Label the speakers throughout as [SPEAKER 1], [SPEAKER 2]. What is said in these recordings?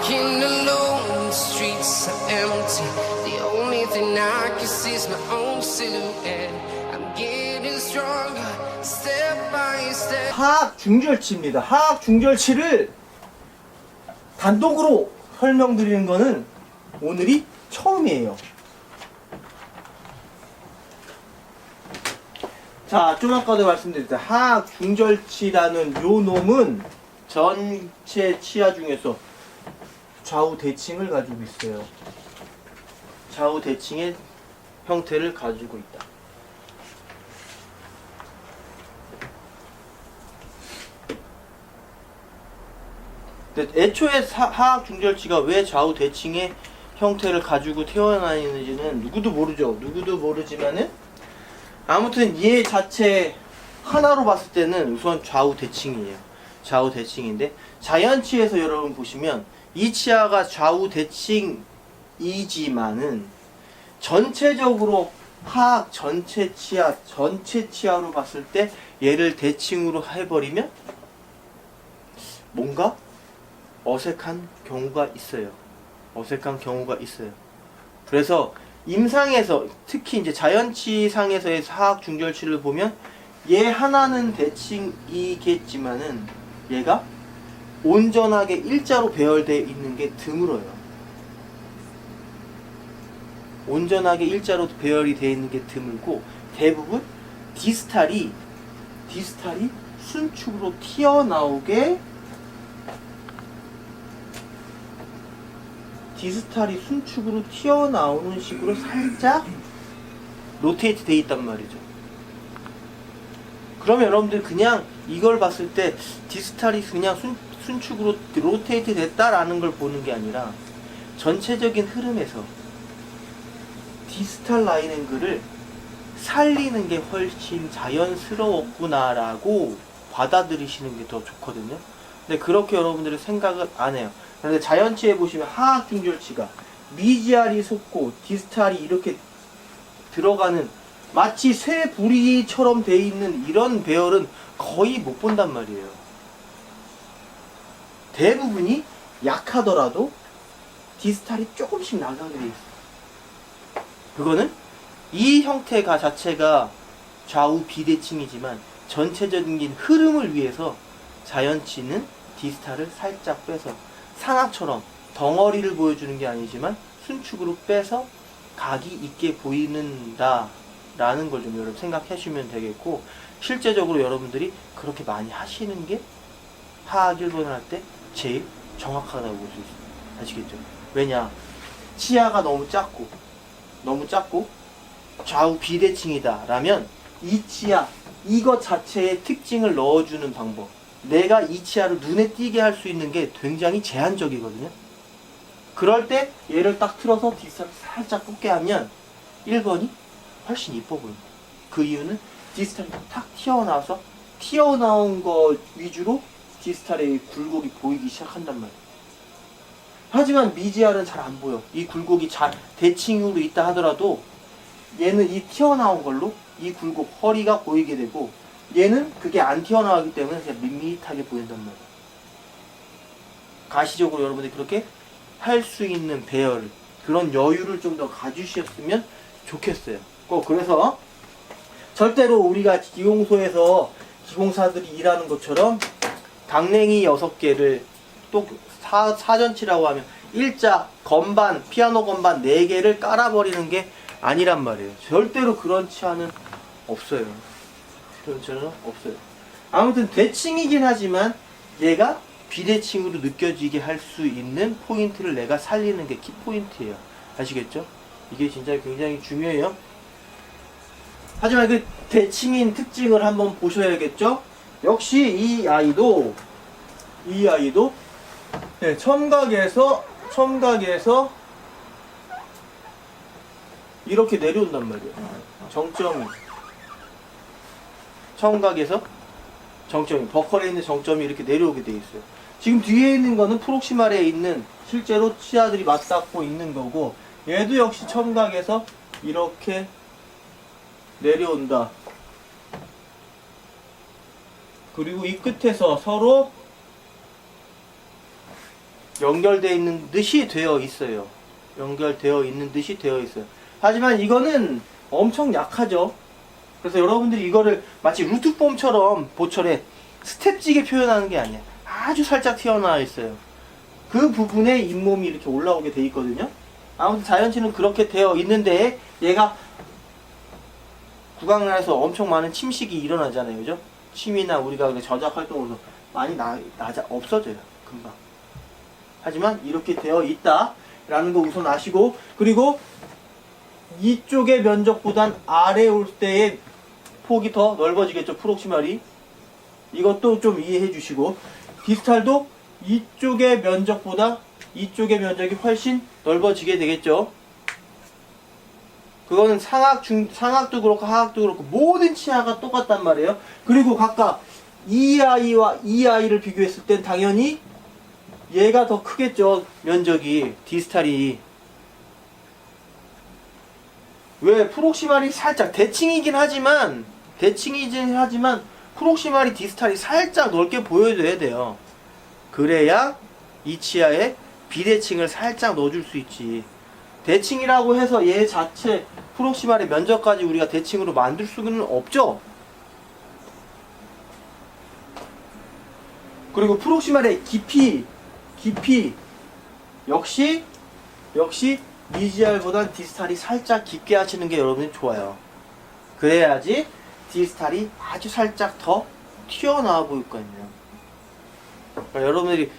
[SPEAKER 1] Walking alone, the streets are empty. The only thing I can see is my own silhouette. I'm getting stronger, step by step.
[SPEAKER 2] 하악 중절치입니다. 하악 중절치를 단독으로 설명드리는 거는 오늘이 처음이에요. 자, 좀 아까도 말씀드렸다. 하악 중절치라는 요 놈은 전체 치아 중에서 좌우 대칭을 가지고 있어요. 좌우 대칭의 형태를 가지고 있다. 근데 애초에 하악 중절치가 왜 좌우 대칭의 형태를 가지고 태어나 있는지는 누구도 모르죠. 누구도 모르지만은 아무튼 얘 자체 하나로 봤을 때는 우선 좌우 대칭이에요. 좌우 대칭인데 자연치에서 여러분 보시면 이 치아가 좌우 대칭이지만은 전체적으로 하악 전체 치아로 봤을 때 얘를 대칭으로 해버리면 뭔가 어색한 경우가 있어요. 어색한 경우가 있어요. 그래서 임상에서 특히 이제 자연치상에서의 하악 중절치를 보면 얘 하나는 대칭이겠지만은 얘가 온전하게 일자로 배열되어 있는 게 드물어요. 온전하게 일자로 배열이 되어 있는 게 드물고 대부분 디스탈이 순축으로 튀어나오게 디스탈이 순축으로 튀어나오는 식으로 살짝 로테이트 돼 있단 말이죠. 그러면 여러분들 그냥 이걸 봤을 때 디스탈이 그냥 순축으로 로테이트 됐다라는 걸 보는 게 아니라 전체적인 흐름에서 디스탈 라인 앵글을 살리는 게 훨씬 자연스러웠구나라고 받아들이시는 게 더 좋거든요. 근데 그렇게 여러분들은 생각을 안 해요. 그런데 자연치에 보시면 하악 중절치가 미지알이 솟고 디스탈이 이렇게 들어가는 마치 쇠 부리처럼 돼 있는 이런 배열은 거의 못 본단 말이에요. 대부분이 약하더라도 디스탈이 조금씩 나가게 돼 있어요. 그거는 이 형태가 자체가 좌우 비대칭이지만 전체적인 흐름을 위해서 자연치는 디스탈을 살짝 빼서 상악처럼 덩어리를 보여주는 게 아니지만 순축으로 빼서 각이 있게 보이는다 라는 걸 좀 여러분 생각해 주시면 되겠고, 실제적으로 여러분들이 그렇게 많이 하시는 게 하악 1번을 할 때 제일 정확하다고 볼 수 있어요. 아시겠죠? 왜냐? 치아가 너무 작고 좌우 비대칭이다 라면 이 치아 이것 자체의 특징을 넣어주는 방법, 내가 이 치아를 눈에 띄게 할 수 있는 게 굉장히 제한적이거든요. 그럴 때 얘를 딱 틀어서 디스탈을 살짝 꽂게 하면 1번이 훨씬 이뻐 보여요. 그 이유는 디스탈이 탁 튀어나와서 튀어나온 거 위주로 디스탈의 굴곡이 보이기 시작한단 말이에요. 하지만 미지알은 잘 안 보여. 이 굴곡이 잘 대칭으로 있다 하더라도 얘는 이 튀어나온 걸로 이 굴곡 허리가 보이게 되고, 얘는 그게 안 튀어나오기 때문에 그냥 밋밋하게 보인단 말이에요. 가시적으로 여러분들이 그렇게 할 수 있는 배열, 그런 여유를 좀 더 가주셨으면 좋겠어요. 그래서 절대로 우리가 기공소에서 기공사들이 일하는 것처럼 강냉이 6개를 또 사전치라고 하면 일자 건반, 피아노 건반 4개를 깔아버리는 게 아니란 말이에요. 절대로 그런 치아는 없어요. 그런 치아는 없어요. 아무튼 대칭이긴 하지만 얘가 비대칭으로 느껴지게 할 수 있는 포인트를 내가 살리는 게 키포인트예요. 아시겠죠? 이게 진짜 굉장히 중요해요. 하지만 그 대칭인 특징을 한번 보셔야겠죠? 역시 이 아이도 네, 첨각에서 이렇게 내려온단 말이에요. 정점이 첨각에서 정점이 버컬에 있는 정점이 이렇게 내려오게 돼 있어요. 지금 뒤에 있는 거는 프록시말에 있는 실제로 치아들이 맞닿고 있는 거고, 얘도 역시 첨각에서 이렇게 내려온다. 그리고 이 끝에서 서로 연결되어 있는 듯이 되어 있어요. 연결되어 있는 듯이 되어 있어요. 하지만 이거는 엄청 약하죠. 그래서 여러분들이 이거를 마치 루트폼처럼 보철에 스텝지게 표현하는 게 아니야. 아주 살짝 튀어나와 있어요. 그 부분에 잇몸이 이렇게 올라오게 돼 있거든요. 아무튼 자연치는 그렇게 되어 있는데 얘가 구강내에서 엄청 많은 침식이 일어나잖아요. 그죠? 침이나 우리가 저작 활동으로 많이 없어져요. 금방. 하지만 이렇게 되어 있다라는 거 우선 아시고, 그리고 이쪽의 면적보단 아래 올 때의 폭이 더 넓어지겠죠. 프록시말이. 이것도 좀 이해해 주시고, 디스탈도 이쪽의 면적보다 이쪽의 면적이 훨씬 넓어지게 되겠죠. 그거는 상악도 그렇고 하악도 그렇고 모든 치아가 똑같단 말이에요. 그리고 각각 이 아이와 이 아이를 비교했을 땐 당연히 얘가 더 크겠죠. 면적이, 디스탈이. 왜? 프록시말이 살짝 대칭이긴 하지만 프록시말이 디스탈이 살짝 넓게 보여줘야 돼요. 그래야 이 치아에 비대칭을 살짝 넣어줄 수 있지. 대칭이라고 해서 얘 자체 프록시말의 면적까지 우리가 대칭으로 만들 수는 없죠. 그리고 프록시말의 깊이 역시 미지알보단 디스탈이 살짝 깊게 하시는 게 여러분이 좋아요. 그래야지 디스탈이 아주 살짝 더 튀어나와 보일 거예요. 그러니까 여러분들이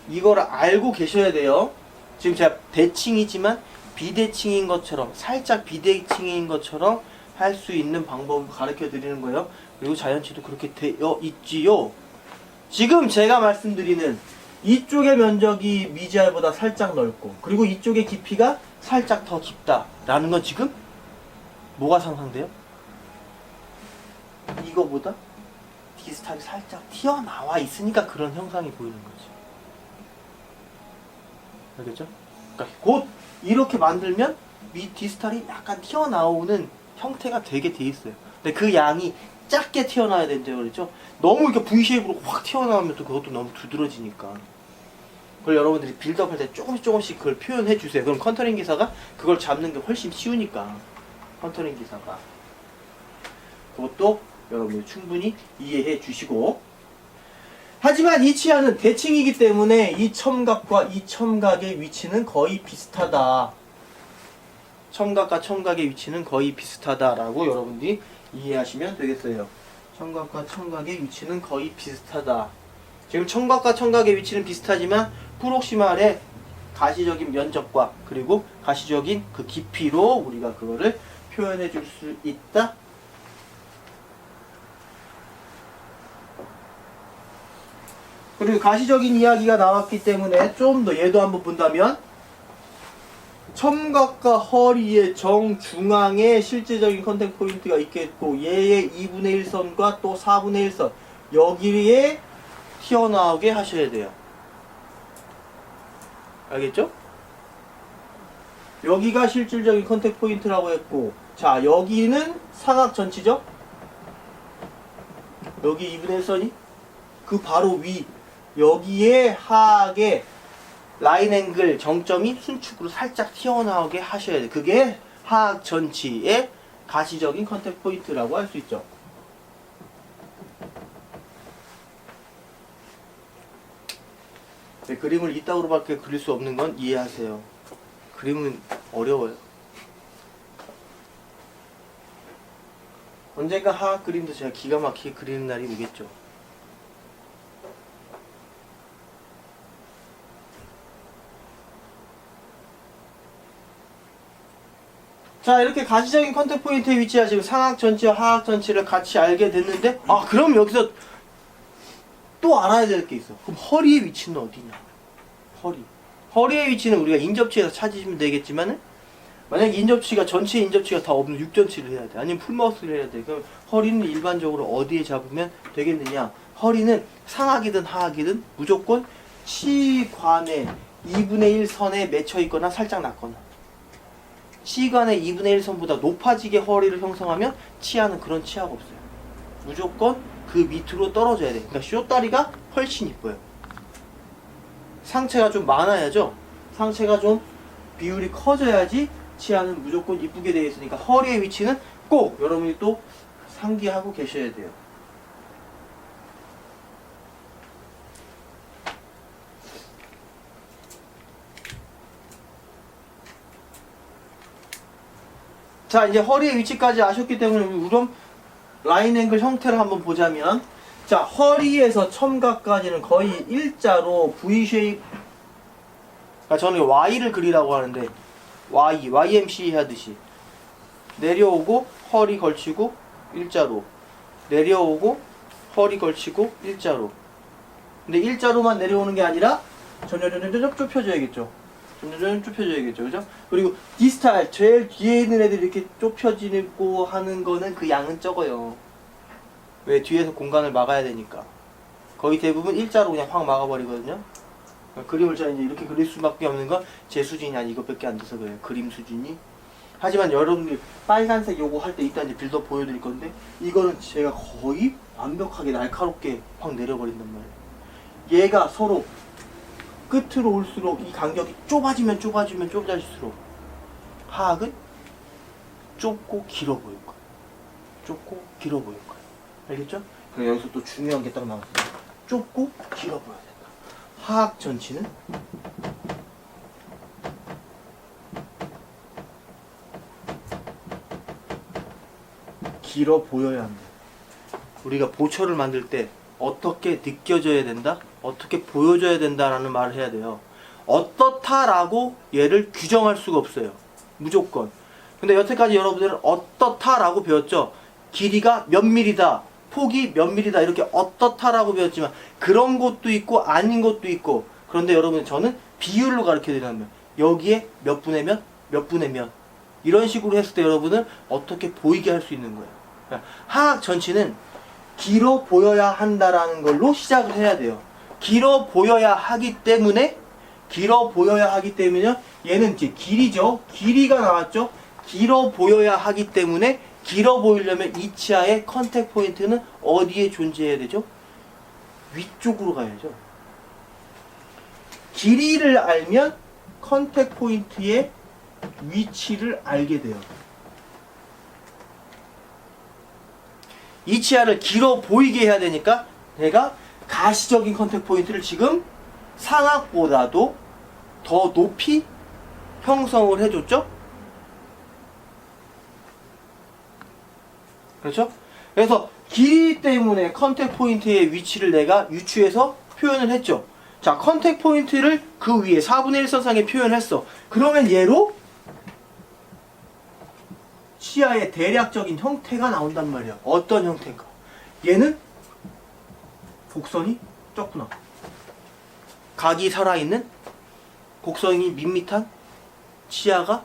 [SPEAKER 2] 이거를 알고 계셔야 돼요. 지금 제가 대칭이지만 비대칭인 것처럼, 살짝 비대칭인 것처럼 할 수 있는 방법을 가르쳐 드리는 거예요. 그리고 자연치도 그렇게 되어 있지요. 지금 제가 말씀드리는 이쪽의 면적이 미지알보다 살짝 넓고, 그리고 이쪽의 깊이가 살짝 더 깊다라는 건 지금 뭐가 상상돼요? 이거보다 디스탈이 살짝 튀어나와 있으니까 그런 형상이 보이는 거지. 알겠죠? 그러니까 곧 이렇게 만들면 디스탈이 약간 튀어나오는 형태가 되게 돼 있어요. 근데 그 양이 작게 튀어나와야 된다고 그랬죠? 너무 이렇게 V쉐입으로 확 튀어나오면 또 그것도 너무 두드러지니까. 그걸 여러분들이 빌드업 할 때 조금씩 그걸 표현해 주세요. 그럼 컨터링 기사가 그걸 잡는 게 훨씬 쉬우니까. 컨터링 기사가. 그것도 여러분들 충분히 이해해 주시고. 하지만 이 치아는 대칭이기 때문에 이 첨각과 이 첨각의 위치는 거의 비슷하다. 첨각과 첨각의 위치는 거의 비슷하다라고 여러분들이 이해하시면 되겠어요. 첨각과 첨각의 위치는 거의 비슷하다. 지금 첨각과 첨각의 위치는 비슷하지만 프록시말의 가시적인 면적과 그리고 가시적인 그 깊이로 우리가 그거를 표현해 줄 수 있다. 그리고 가시적인 이야기가 나왔기 때문에 좀 더 얘도 한번 본다면, 첨각과 허리의 정중앙에 실제적인 컨택 포인트가 있겠고, 얘의 2분의 1선과 또 4분의 1선 여기에 튀어나오게 하셔야 돼요. 알겠죠? 여기가 실질적인 컨택 포인트라고 했고, 자, 여기는 상악 전치죠? 여기 2분의 1선이 그 바로 위, 여기에 하악의 라인 앵글 정점이 순축으로 살짝 튀어나오게 하셔야 돼요. 그게 하악 전치의 가시적인 컨택 포인트라고 할 수 있죠. 네, 그림을 이따구로밖에 그릴 수 없는 건 이해하세요. 그림은 어려워요. 언젠가 하악 그림도 제가 기가 막히게 그리는 날이 오겠죠. 자, 이렇게 가시적인 컨택 포인트의 위치와 지금 상악 전치와 하악 전치를 같이 알게 됐는데, 아, 그럼 여기서 또 알아야 될 게 있어. 그럼 허리의 위치는 어디냐? 허리의 위치는 우리가 인접치에서 찾으시면 되겠지만은, 만약에 인접치가, 전체 인접치가 다 없는 육전치를 해야 돼. 아니면 풀마우스를 해야 돼. 그럼 허리는 일반적으로 어디에 잡으면 되겠느냐? 허리는 상악이든 하악이든 무조건 치관의 2분의 1 선에 맺혀 있거나 살짝 낮거나, 치관의 2분의 1 선보다 높아지게 허리를 형성하면 치아는 그런 치아가 없어요. 무조건 그 밑으로 떨어져야 돼. 그러니까 쇼다리가 훨씬 이뻐요. 상체가 좀 많아야죠. 상체가 좀 비율이 커져야지 치아는 무조건 이쁘게 되어 있으니까 허리의 위치는 꼭 여러분이 또 상기하고 계셔야 돼요. 자, 이제 허리의 위치까지 아셨기 때문에 우선 라인 앵글 형태를 한번 보자면, 자, 허리에서 첨각까지는 거의 일자로 V 쉐입, 그러니까 저는 Y를 그리라고 하는데 YMC 하듯이 내려오고 허리 걸치고 일자로, 내려오고 허리 걸치고 일자로. 근데 일자로만 내려오는 게 아니라 점점 좁혀져야겠죠. 점점 좁혀져야겠죠, 그죠? 그리고 디스탈 제일 뒤에 있는 애들이 이렇게 좁혀지고 하는 거는 그 양은 적어요. 왜? 뒤에서 공간을 막아야 되니까. 거의 대부분 일자로 그냥 확 막아버리거든요. 그림을 제가 이제 이렇게 그릴 수밖에 없는 건 제 수준이 한 이것밖에 안 돼서 그래요. 그림 수준이. 하지만 여러분들 빨간색 요거 할 때 이따 이제 빌드업 보여드릴 건데, 이거는 제가 거의 완벽하게 날카롭게 확 내려버린단 말이에요. 얘가 서로 끝으로 올수록 이 간격이 좁아질수록 하악은 좁고 길어 보일 거예요. 좁고 길어 보일 거예요. 알겠죠? 그럼 여기서 또 중요한 게 딱 나왔어요. 좁고 길어 보여야 된다. 하악 전치는 길어 보여야 합니다. 우리가 보초를 만들 때 어떻게 느껴져야 된다? 어떻게 보여줘야 된다라는 말을 해야 돼요. 어떻다라고 얘를 규정할 수가 없어요. 무조건. 근데 여태까지 여러분들은 어떻다라고 배웠죠. 길이가 몇 밀리다, 폭이 몇 밀리다, 이렇게 어떻다라고 배웠지만 그런 것도 있고 아닌 것도 있고. 그런데 여러분, 저는 비율로 가르쳐 드리면 여기에 몇 분의 몇, 몇 분의 몇, 이런 식으로 했을 때 여러분은 어떻게 보이게 할 수 있는 거예요. 그러니까 하악 전치는 길어 보여야 한다라는 걸로 시작을 해야 돼요. 길어 보여야 하기 때문에 얘는 이제 길이죠. 길이가 나왔죠. 길어 보여야 하기 때문에 길어 보이려면 이 치아의 컨택 포인트는 어디에 존재해야 되죠? 위쪽으로 가야죠. 길이를 알면 컨택 포인트의 위치를 알게 돼요. 이 치아를 길어 보이게 해야 되니까 내가 가시적인 컨택 포인트를 지금 상악보다도 더 높이 형성을 해줬죠? 그렇죠? 그래서 길이 때문에 컨택 포인트의 위치를 내가 유추해서 표현을 했죠. 자, 컨택 포인트를 그 위에 4분의 1선상에 표현했어. 그러면 얘로 치아의 대략적인 형태가 나온단 말이야. 어떤 형태인가? 얘는 곡선이 좁구나. 각이 살아있는, 곡선이 밋밋한 치아가,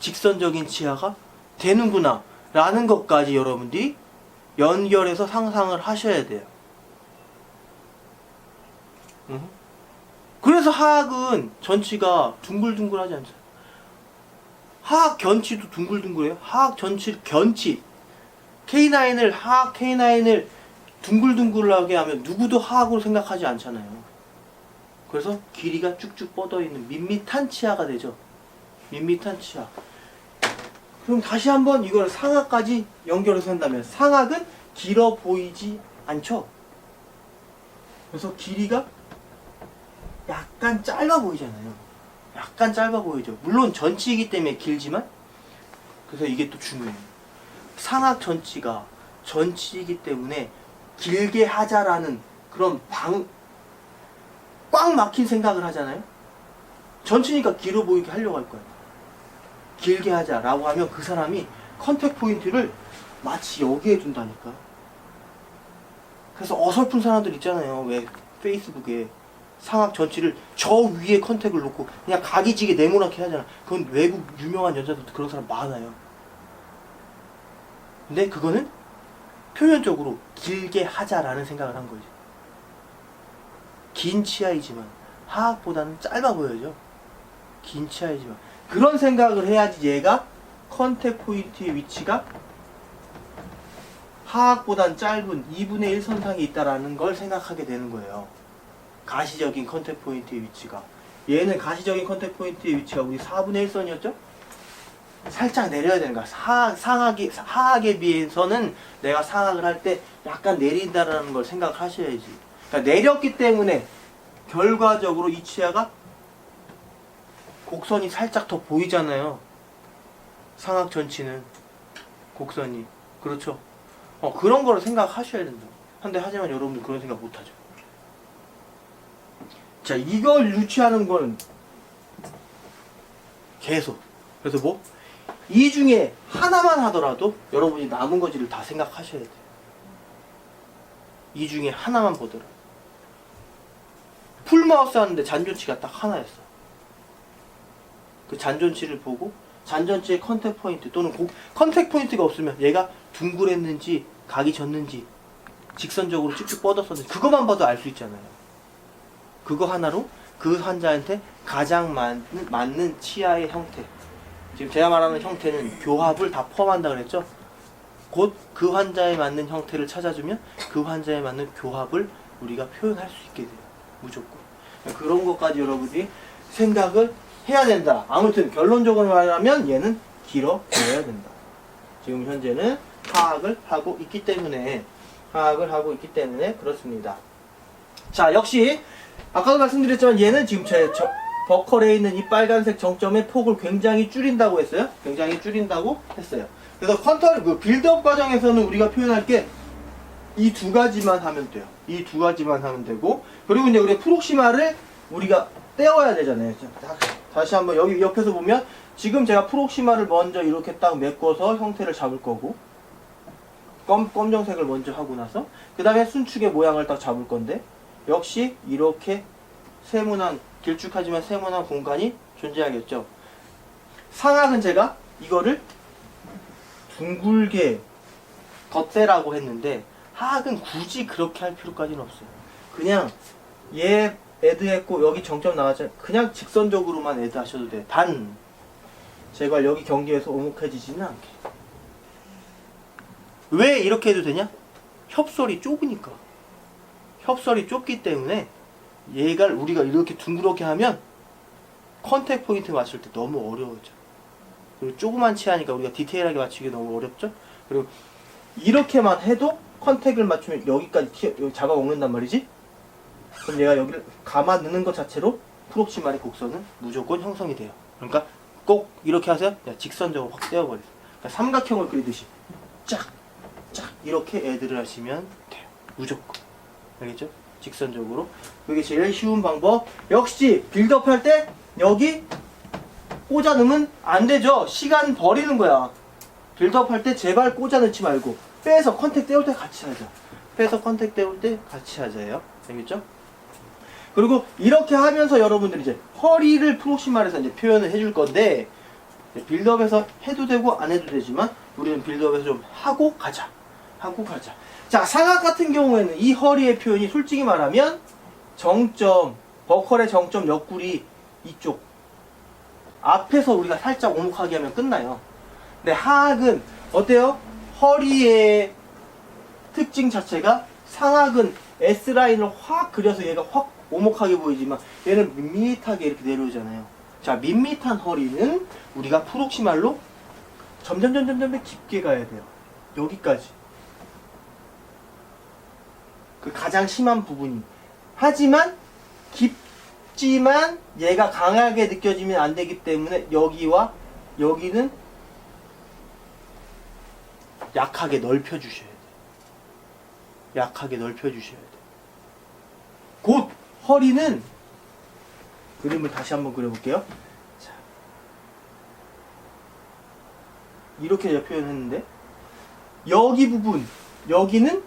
[SPEAKER 2] 직선적인 치아가 되는구나 라는 것까지 여러분들이 연결해서 상상을 하셔야 돼요. 그래서 하악은 전치가 둥글둥글하지 않죠. 하악 견치도 둥글둥글해요. 하악 전치 견치 K9을 하악 K9을 둥글둥글하게 하면 누구도 하악으로 생각하지 않잖아요. 그래서 길이가 쭉쭉 뻗어있는 밋밋한 치아가 되죠. 밋밋한 치아. 그럼 다시 한번 이걸 상악까지 연결해서 한다면 상악은 길어 보이지 않죠. 그래서 길이가 약간 짧아 보이잖아요. 약간 짧아 보이죠. 물론 전치이기 때문에 길지만, 그래서 이게 또 중요해요. 상악 전치가 전치이기 때문에 길게 하자라는 그런 꽉 막힌 생각을 하잖아요. 전치니까 길어 보이게 하려고 할 거예요. 길게 하자라고 하면 그 사람이 컨택 포인트를 마치 여기에 둔다니까. 그래서 어설픈 사람들 있잖아요. 왜 페이스북에 상악 전치를 저 위에 컨택을 놓고 그냥 각이지게 네모나게 하잖아. 그건 외국 유명한 여자들도 그런 사람 많아요. 근데 그거는 표면적으로 길게 하자라는 생각을 한 거죠. 긴 치아이지만 하악보다는 짧아 보여요. 긴 치아이지만 그런 생각을 해야지 얘가 컨택 포인트의 위치가 하악보단 짧은 2분의 1 선상에 있다라는 걸 생각하게 되는 거예요. 가시적인 컨택 포인트의 위치가. 얘는 가시적인 컨택 포인트의 위치가 우리 4분의 1선이었죠? 살짝 내려야 되는 거야. 하악에 비해서는 내가 상악을 할 때 약간 내린다라는 걸 생각하셔야지. 그러니까 내렸기 때문에 결과적으로 이 치아가 곡선이 살짝 더 보이잖아요. 상악 전치는 곡선이. 그렇죠? 그런 거를 생각하셔야 된다. 하지만 여러분들 그런 생각 못하죠. 자, 이걸 유치하는 건 계속. 그래서 뭐? 이 중에 하나만 하더라도 여러분이 남은 거지를 다 생각하셔야 돼요. 이 중에 하나만 보더라도. 풀마우스 하는데 잔존치가 딱 하나였어. 그 잔존치를 보고 잔존치의 컨택 포인트 또는 컨택 포인트가 없으면 얘가 둥그랬는지 각이 졌는지 직선적으로 쭉쭉 뻗었었는지 그것만 봐도 알 수 있잖아요. 그거 하나로 그 환자한테 가장 맞는 치아의 형태. 지금 제가 말하는 형태는 교합을 다 포함한다 그랬죠? 곧 그 환자에 맞는 형태를 찾아주면 그 환자에 맞는 교합을 우리가 표현할 수 있게 돼요. 무조건. 그런 것까지 여러분이 생각을 해야 된다. 아무튼 결론적으로 말하면 얘는 길어져야 된다. 지금 현재는 하악을 하고 있기 때문에 그렇습니다. 자, 역시 아까도 말씀드렸지만 얘는 지금 제 버컬에 있는 이 빨간색 정점의 폭을 굉장히 줄인다고 했어요. 굉장히 줄인다고 했어요. 그래서 빌드업 과정에서는 우리가 표현할 게 이 두 가지만 하면 돼요. 이 두 가지만 하면 되고, 그리고 이제 우리 프록시마를 우리가 떼어야 되잖아요. 다시 한번 여기 옆에서 보면 지금 제가 프록시마를 먼저 이렇게 딱 메꿔서 형태를 잡을 거고, 검정색을 먼저 하고 나서 그 다음에 순축의 모양을 딱 잡을 건데, 역시 이렇게 세모난, 길쭉하지만 세모난 공간이 존재하겠죠. 상악은 제가 이거를 둥글게 덧대라고 했는데 하악은 굳이 그렇게 할 필요까지는 없어요. 그냥 얘 애드했고 여기 정점 나왔잖아요. 그냥 직선적으로만 애드 하셔도 돼요. 단 제발 여기 경계에서 오목해지지는 않게. 왜 이렇게 해도 되냐? 협설이 좁으니까. 협설이 좁기 때문에 얘가 우리가 이렇게 둥그렇게 하면 컨택 포인트 맞출 때 너무 어려워져. 그리고 조그만 치아니까 우리가 디테일하게 맞추기 너무 어렵죠? 그리고 이렇게만 해도 컨택을 맞추면 여기까지 여기 잡아먹는단 말이지? 그럼 얘가 여기를 감아 넣는 것 자체로 프록시말의 곡선은 무조건 형성이 돼요. 그러니까 꼭 이렇게 하세요. 직선적으로 확 떼어버려요. 그러니까 삼각형을 그리듯이 쫙 이렇게 애들을 하시면 돼요. 무조건. 알겠죠? 직선적으로. 그게 제일 쉬운 방법. 역시 빌드업 할 때 여기 꽂아 넣으면 안 되죠. 시간 버리는 거야. 빌드업 할 때 제발 꽂아 넣지 말고 빼서 컨택 떼올 때 같이 하자. 빼서 컨택 떼올 때 같이 하자예요. 알겠죠? 그리고 이렇게 하면서 여러분들이 이제 허리를 프록시말에서 이제 표현을 해줄 건데, 빌드업에서 해도 되고 안 해도 되지만 우리는 빌드업에서 좀 하고 가자. 자, 상악 같은 경우에는 이 허리의 표현이 솔직히 말하면 정점, 버컬의 정점 옆구리 이쪽 앞에서 우리가 살짝 오목하게 하면 끝나요. 근데 하악은 어때요? 허리의 특징 자체가 상악은 S라인을 확 그려서 얘가 확 오목하게 보이지만 얘는 밋밋하게 이렇게 내려오잖아요. 자, 밋밋한 허리는 우리가 프록시말로 점점 깊게 가야 돼요. 여기까지. 그 가장 심한 부분이. 하지만 깊지만 얘가 강하게 느껴지면 안 되기 때문에 여기와 여기는 약하게 넓혀 주셔야 돼요. 약하게 넓혀 주셔야 돼요. 곧 허리는 그림을 다시 한번 그려볼게요. 자, 이렇게 제가 표현했는데 여기 부분, 여기는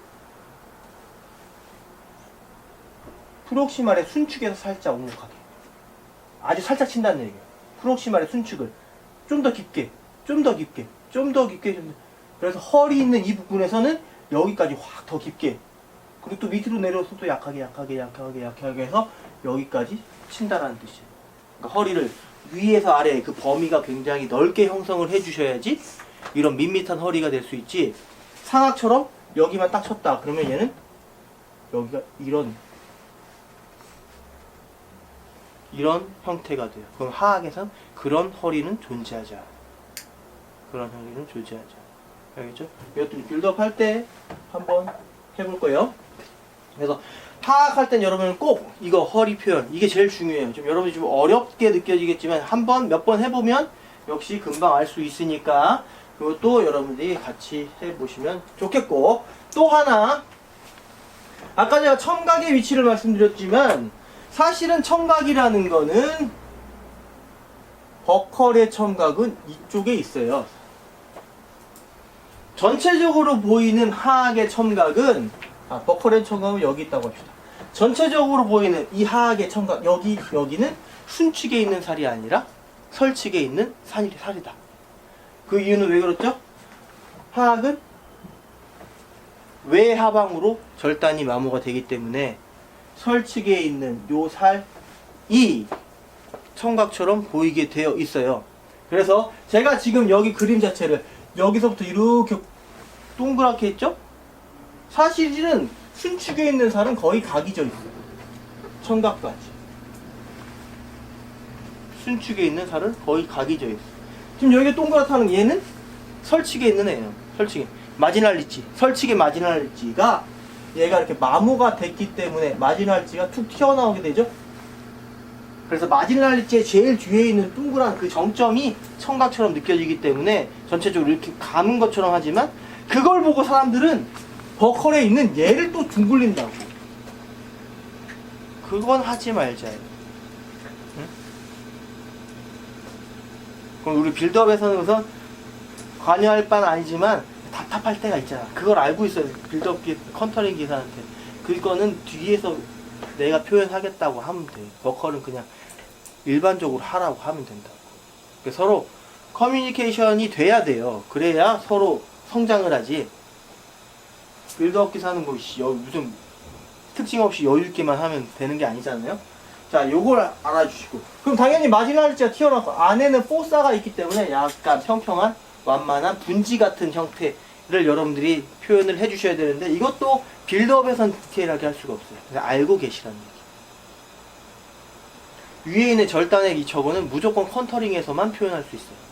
[SPEAKER 2] 프록시말의 순축에서 살짝 오목하게, 아주 살짝 친다는 얘기예요. 프록시말의 순축을 좀 더 깊게. 그래서 허리 있는 이 부분에서는 여기까지 확 더 깊게, 그리고 또 밑으로 내려서 또 약하게 해서 여기까지 친다라는 뜻이에요. 그러니까 허리를 위에서 아래 그 범위가 굉장히 넓게 형성을 해주셔야지 이런 밋밋한 허리가 될 수 있지. 상악처럼 여기만 딱 쳤다 그러면 얘는 여기가 이런 이런 형태가 돼요. 그럼 하악에선 그런 허리는 존재하지 않아요. 그런 허리는 존재하지 않아요. 알겠죠? 이것도 빌드업 할 때 한번 해볼 거예요. 그래서 하악할 땐 여러분 꼭 이거 허리 표현 이게 제일 중요해요. 좀 여러분이 좀 어렵게 느껴지겠지만 몇 번 해보면 역시 금방 알 수 있으니까 그것도 여러분들이 같이 해보시면 좋겠고, 또 하나 아까 제가 청각의 위치를 말씀드렸지만 사실은 청각이라는 거는 버컬의 청각은 이쪽에 있어요. 전체적으로 보이는 하악의 청각은 버컬의 청각은 여기 있다고 합시다. 전체적으로 보이는 이 하악의 청각 여기는 순측에 있는 살이 아니라 설측에 있는 살이다. 그 이유는 왜 그렇죠? 하악은 외하방으로 절단이 마모가 되기 때문에 설측에 있는 요 살이 청각처럼 보이게 되어 있어요. 그래서 제가 지금 여기 그림 자체를 여기서부터 이렇게 동그랗게 했죠? 사실은 순축에 있는 살은 거의 각이져 있어요. 청각까지. 순축에 있는 살은 거의 각이져 있어요. 지금 여기 동그랗다는 얘는 설측에 있는 애예요. 설측에. 마지날 리치. 설측의 마지날 리치가 얘가 이렇게 마모가 됐기 때문에 마지날 리치가 툭 튀어나오게 되죠? 그래서 마지날 리치의 제일 뒤에 있는 동그란 그 정점이 청각처럼 느껴지기 때문에 전체적으로 이렇게 감은 것처럼 하지만 그걸 보고 사람들은 버컬에 있는 얘를 또 둥글린다고. 그건 하지 말자요. 응? 그럼 우리 빌드업에서는 우선 관여할 바는 아니지만 답답할 때가 있잖아. 그걸 알고 있어요. 빌드업 컨터링 기사한테. 그거는 뒤에서 내가 표현하겠다고 하면 돼. 버컬은 그냥 일반적으로 하라고 하면 된다고. 서로 커뮤니케이션이 돼야 돼요. 그래야 서로 성장을 하지. 빌드업 기사는 뭐 무슨 특징 없이 여유있게만 하면 되는 게 아니잖아요. 자, 요걸 알아주시고, 그럼 당연히 마지막 리치가 튀어나왔고 안에는 포사가 있기 때문에 약간 평평한 완만한 분지 같은 형태를 여러분들이 표현을 해주셔야 되는데 이것도 빌드업에선 디테일하게 할 수가 없어요. 그래서 알고 계시라는 얘기. 위에 있는 절단의 저거는 무조건 컨터링에서만 표현할 수 있어요.